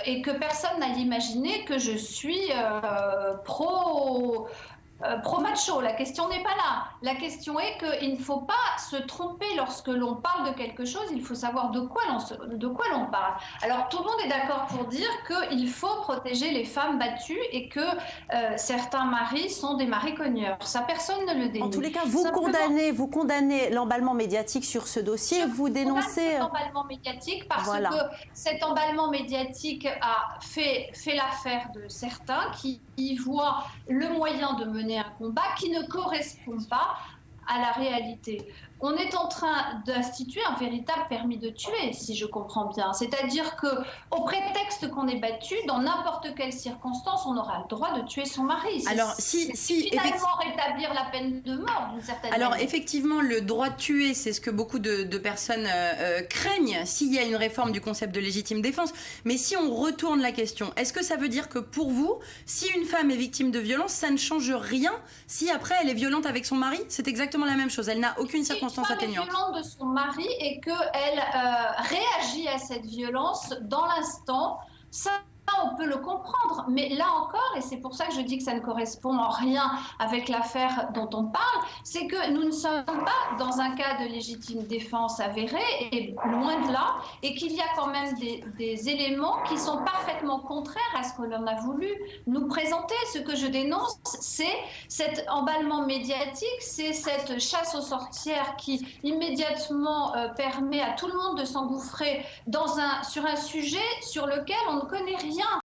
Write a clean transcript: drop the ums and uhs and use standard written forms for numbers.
et que personne n'aille imaginer que je suis pro-macho. La question n'est pas là. La question est qu'il ne faut pas se tromper lorsque l'on parle de quelque chose, il faut savoir de quoi l'on parle. Alors tout le monde est d'accord pour dire qu'il faut protéger les femmes battues et que certains maris sont des maris cogneurs. Ça, personne ne le dénie. En tous les cas, Simplement, vous condamnez l'emballement médiatique sur ce dossier, vous dénoncez... cet emballement médiatique parce Voilà. que cet emballement médiatique a fait l'affaire de certains qui y voient le moyen de mener un combat qui ne correspond pas à la réalité. On est en train d'instituer un véritable permis de tuer, si je comprends bien. C'est-à-dire qu'au prétexte qu'on est battu, dans n'importe quelle circonstance, on aura le droit de tuer son mari. Alors, finalement rétablir la peine de mort, d'une certaine manière. Alors, effectivement, le droit de tuer, c'est ce que beaucoup de personnes craignent s'il y a une réforme du concept de légitime défense. Mais si on retourne la question, est-ce que ça veut dire que pour vous, si une femme est victime de violence, ça ne change rien si après elle est violente avec son mari? C'est exactement la même chose. Elle n'a aucune circonstance atténuante. Si une femme est violente de son mari et qu'elle réagit à cette violence dans l'instant, ça, on peut le comprendre. Mais là encore, et c'est pour ça que je dis que ça ne correspond en rien avec l'affaire dont on parle, c'est que nous ne sommes pas dans un cas de légitime défense avéré, et loin de là, et qu'il y a quand même des éléments qui sont parfaitement contraires à ce que l'on a voulu nous présenter. Ce que je dénonce, c'est cet emballement médiatique, c'est cette chasse aux sorcières qui immédiatement permet à tout le monde de s'engouffrer sur un sujet sur lequel on ne connaît rien.